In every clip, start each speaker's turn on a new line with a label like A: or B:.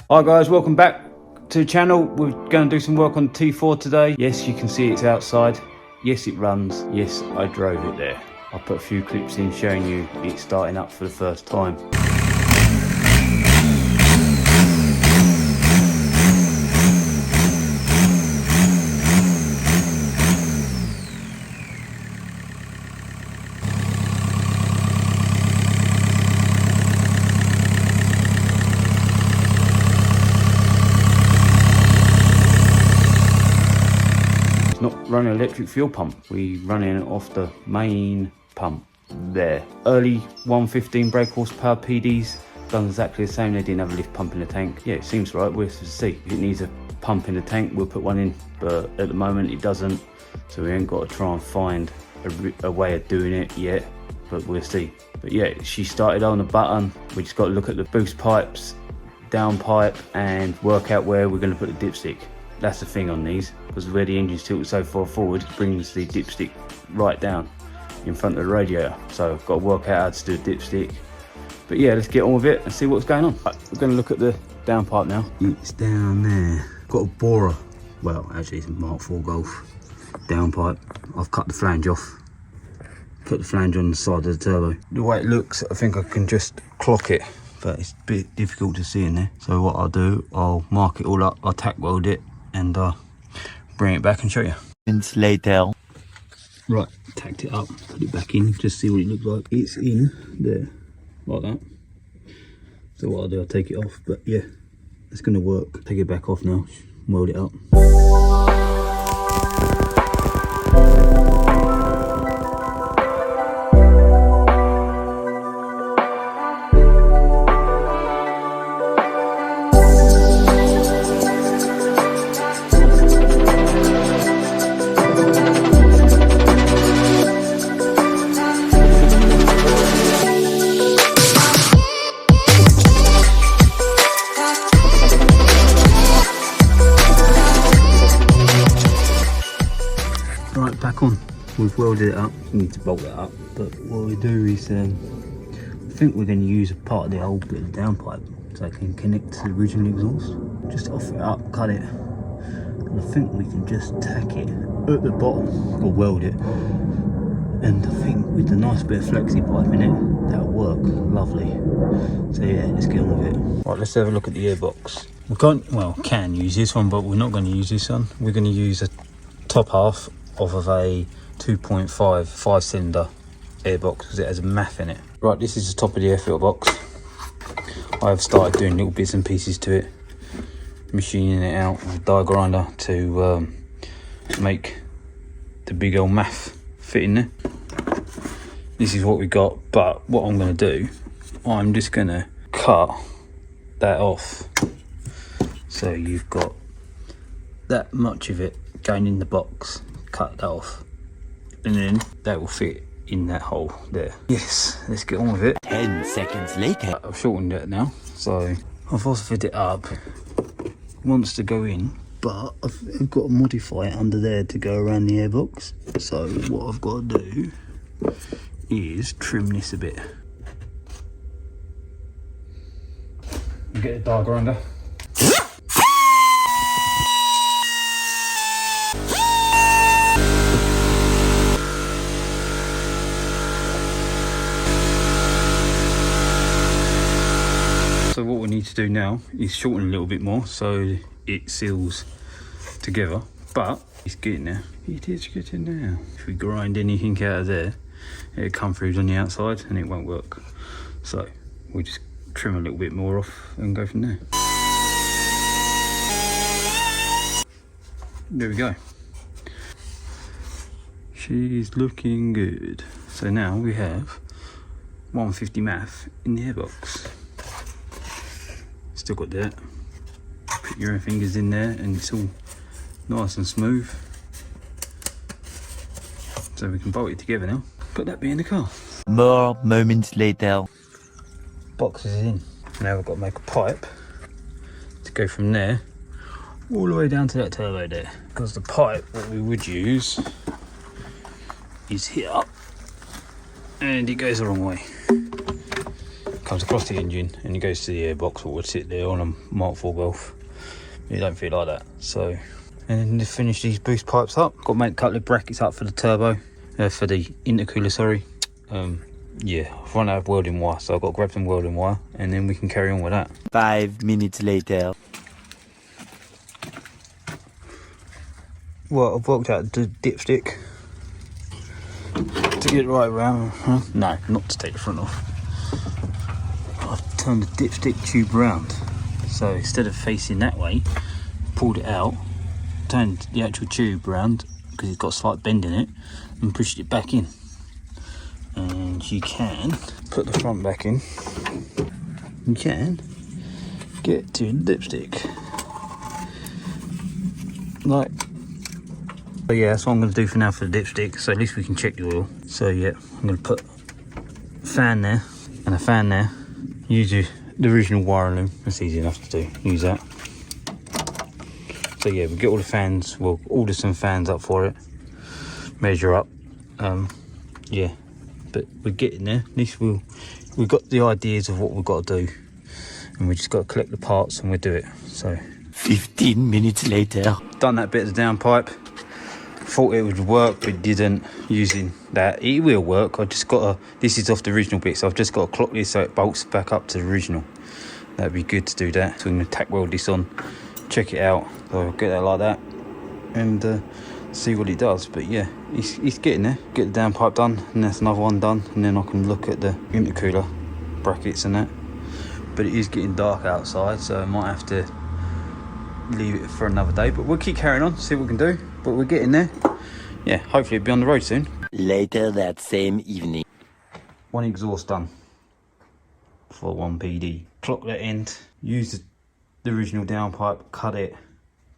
A: Hi guys, welcome back to the channel. We're going to do some work on T4 today. Yes, you can see it's outside. Yes, it runs. Yes, I drove it there. I put a few clips in showing you it's starting up for the first time. Not running an electric fuel pump, we running it off the main pump there. Early 115 brake horsepower PDs done exactly the same. They didn't have a lift pump in the tank. Yeah, it seems right. We'll see. If it needs a pump in the tank, we'll put one in, but at the moment it doesn't, so we ain't got to try and find a way of doing it yet, but we'll see. But yeah, she started on the button. We just got to look at the boost pipes, downpipe, and work out where we're going to put the dipstick. That's the thing on these, because where the engine's tilted so far forward, it brings the dipstick right down in front of the radiator. So I've got to work out how to do a dipstick. But yeah, let's get on with it and see what's going on. Right, we're going to look at the downpipe now. It's down there. Got a borer. Well, actually it's a Mark IV Golf downpipe. I've cut the flange off. Put the flange on the side of the turbo. The way it looks, I think I can just clock it, but it's a bit difficult to see in there. So what I'll do, I'll mark it all up, I'll tack weld it, and bring it back and show you.
B: Minutes later.
A: Right, tacked it up, put it back in, just see what it looks like. It's in there, like that. So what I'll do, I'll take it off, but yeah, it's gonna work. Take it back off now, weld it up. Right, back on. We've welded it up. We need to bolt that up, but what we do is I think we're going to use a part of the old bit of the downpipe so I can connect to the original exhaust. Just offer it up, cut it, and I think we can just tack it at the bottom or weld it. And I think with the nice bit of flexi pipe in it, that'll work lovely. So yeah, let's get on with it. Right, let's have a look at the airbox. We can use this one, but we're not going to use this one. We're going to use a top half off of a 2.5 5-cylinder airbox because it has a MAF in it. Right, this is the top of the air filter box. I have started doing little bits and pieces to it, machining it out with a die grinder to make the big old MAF fit in there. This is what we got, but what I'm going to do, I'm just going to cut that off so you've got that much of it going in the box. Cut that off, and then that will fit in that hole there. Yes, let's get on with it.
B: 10 seconds later.
A: I've shortened it now, so I've also fit it up. It wants to go in, but I've got to modify it under there to go around the airbox. So what I've got to do is trim this a bit. Get a die grinder. So what we need to do now is shorten a little bit more so it seals together, but it's getting there. It is getting there. If we grind anything out of there, it'll come through on the outside and it won't work. So we'll just trim a little bit more off and go from there. There we go. She's looking good. So now we have 150 MAF in the airbox. Still got that. Put your own fingers in there and it's all nice and smooth. So we can bolt it together now. Put that bit in the car.
B: More moments later.
A: Box is in. Now we've got to make a pipe to go from there all the way down to that turbo there. Because the pipe, what we would use is here and it goes the wrong way. comes across the engine and it goes to the airbox, or would sit there on a Mark IV Golf. You don't feel like that. So, and then to finish these boost pipes up, got to make a couple of brackets up for the turbo, for the intercooler, sorry. Yeah, I've run out of welding wire, so I've got to grab some welding wire and then we can carry on with that.
B: 5 minutes later.
A: Well, I've worked out the dipstick to get it right around. No, not to take the front off. I've turned the dipstick tube round. So instead of facing that way, pulled it out, turned the actual tube round because it's got a slight bend in it, and pushed it back in. And you can put the front back in. You can get to the dipstick. Like, but yeah, that's what I'm going to do for now for the dipstick, so at least we can check the oil. So yeah, I'm going to put a fan there and a fan there. Use the original wire loom, that's easy enough to do, use that. So yeah, we'll get all the fans, we'll order some fans up for it, measure up, yeah, but we're getting there. At least we've got the ideas of what we've got to do, and we just got to collect the parts and we'll do it. So
B: 15 minutes later.
A: done that bit of the downpipe, thought it would work but didn't. Using that, it will work. I just got to, this is off the original bit, so I've just got to clock this so it bolts back up to the original. That'd be good to do that. So I'm going to tack weld this on, check it out, so I'll get that like that and see what it does. But yeah, it's getting there. Get the downpipe done and that's another one done, and then I can look at the intercooler brackets and that. But it is getting dark outside, so I might have to leave it for another day, but we'll keep carrying on, see what we can do. But we're getting there. Yeah, hopefully it'll be on the road soon.
B: Later that same evening.
A: One exhaust done for one PD. Clock that end, use the original downpipe, cut it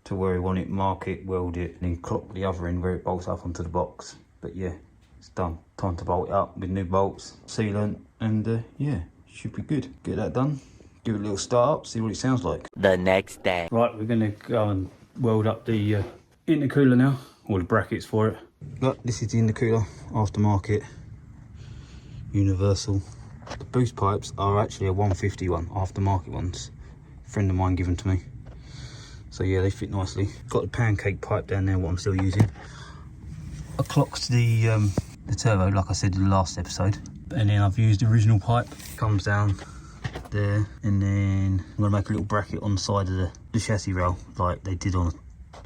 A: to where we want it, mark it, weld it, and then clock the other end where it bolts up onto the box. But yeah, it's done. Time to bolt it up with new bolts, sealant, and yeah, should be good. Get that done, give it a little start up, see what it sounds like.
B: The next day.
A: Right, we're gonna go and weld up the intercooler now, or the brackets for it. Look, this is the intercooler, aftermarket, universal. The boost pipes are actually a 150 one, aftermarket ones. A friend of mine given to me. So yeah, they fit nicely. Got the pancake pipe down there, what I'm still using. I clocked the turbo, like I said in the last episode. And then I've used the original pipe, comes down there, and then I'm gonna make a little bracket on the side of the chassis rail, like they did on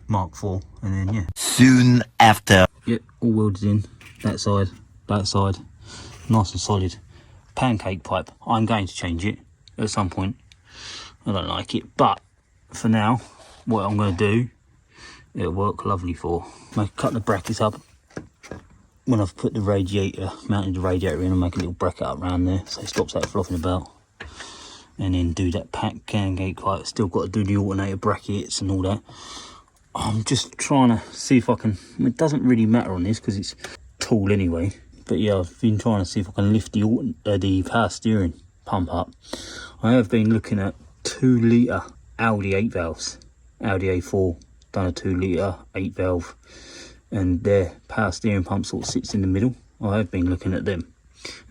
A: Mark IV, and then yeah.
B: Soon after.
A: Yep, all welded in, that side, nice and solid. Pancake pipe, I'm going to change it at some point. I don't like it, but for now, what I'm going to do, it'll work lovely for. Make a couple of brackets up. When I've put the radiator, mounted the radiator in, I'll make a little bracket up around there, so it stops that flopping about. And then do that pancake pipe. Still got to do the alternator brackets and all that. I'm just trying to see if I can, it doesn't really matter on this because it's tool anyway, but yeah, I've been trying to see if I can lift the power steering pump up. I have been looking at 2 litre Audi 8 valves, Audi A4, done a 2 litre 8 valve, and their power steering pump sort of sits in the middle. I have been looking at them,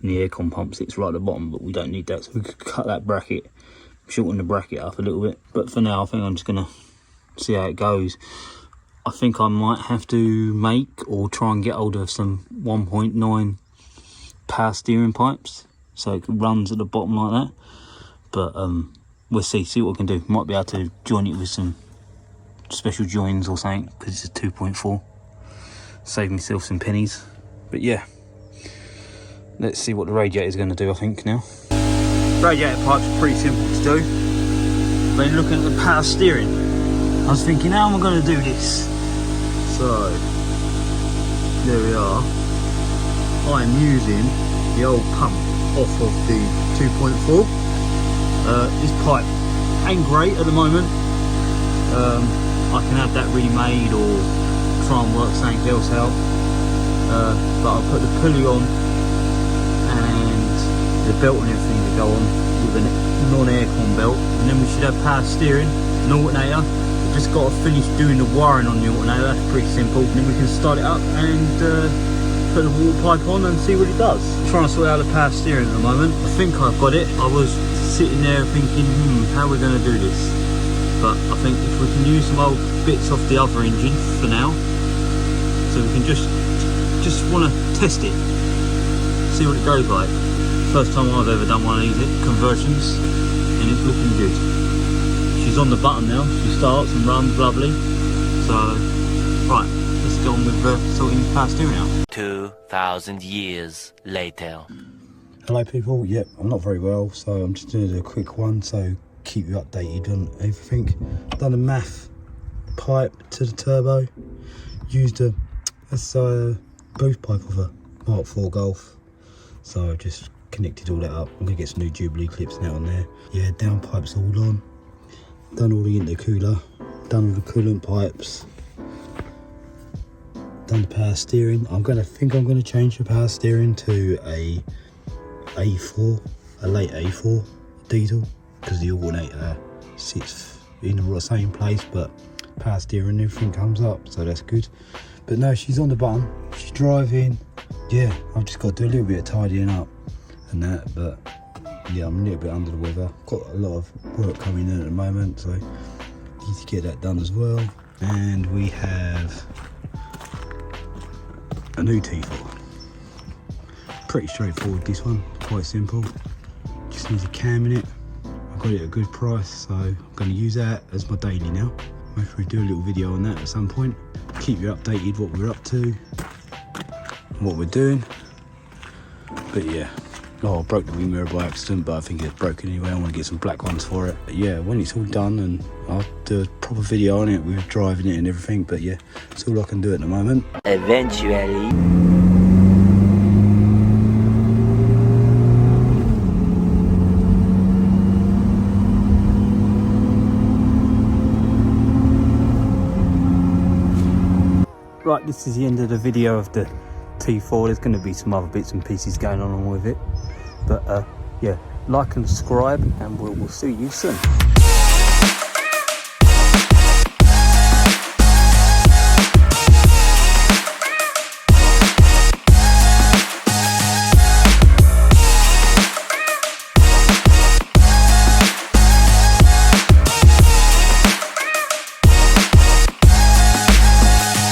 A: and the aircon pump sits right at the bottom, but we don't need that, so we could cut that bracket, shorten the bracket up a little bit. But for now, I think I'm just going to see how it goes. I think I might have to make or try and get hold of some 1.9 power steering pipes so it runs at the bottom like that. But we'll see what we can do. Might be able to join it with some special joins or something because it's a 2.4. Save myself some pennies. But yeah, let's see what the radiator is going to do, I think, now. Radiator pipes are pretty simple to do. But looking at the power steering, I was thinking, how am I going to do this? So, there we are. I am using the old pump off of the 2.4. This pipe ain't great at the moment. I can have that remade or try and work something else out. But I'll put the pulley on and the belt and everything to go on with a non-aircon belt. And then we should have power steering, an alternator. Just got to finish doing the wiring on the alternator, that's pretty simple. Then we can start it up and put the water pipe on and see what it does. I'm trying to sort out the power steering at the moment. I think I've got it. I was sitting there thinking, how are we going to do this? But I think if we can use some old bits off the other engine for now, so we can just want to test it, see what it goes like. First time I've ever done one of these conversions, and it's looking good. She's on the button now, she starts and runs, lovely. So, right, let's go on with sorting the power steering out.
B: 2,000 years later.
C: Hello people, yep, I'm not very well, so I'm just doing a quick one, so keep you updated on everything. Done a MAF pipe to the turbo, used a boost pipe of a Mark IV Golf, so just connected all that up. I'm gonna get some new Jubilee clips now and there. Yeah, downpipe's all on, done all the intercooler, done all the coolant pipes, done the power steering. I'm gonna change the power steering to a late A4 diesel, because the alternator sits in the same place, but power steering and everything comes up, so that's good. But no, she's on the button, she's driving. Yeah, I've just got to do a little bit of tidying up and that, but yeah, I'm a little bit under the weather. Got a lot of work coming in at the moment, so need to get that done as well. And we have a new T4. Pretty straightforward, this one, quite simple. Just needs a cam in it. I got it at a good price, so I'm going to use that as my daily now. Maybe we do a little video on that at some point. Keep you updated what we're up to, what we're doing. But yeah, oh, I broke the wing mirror by accident, but I think it's broken anyway. I want to get some black ones for it. But yeah, when it's all done, and I'll do a proper video on it with driving it and everything. But yeah, that's all I can do at the moment.
B: Eventually.
A: Right, this is the end of the video of the T4. There's going to be some other bits and pieces going on with it. But yeah, like and subscribe, and we'll see you soon.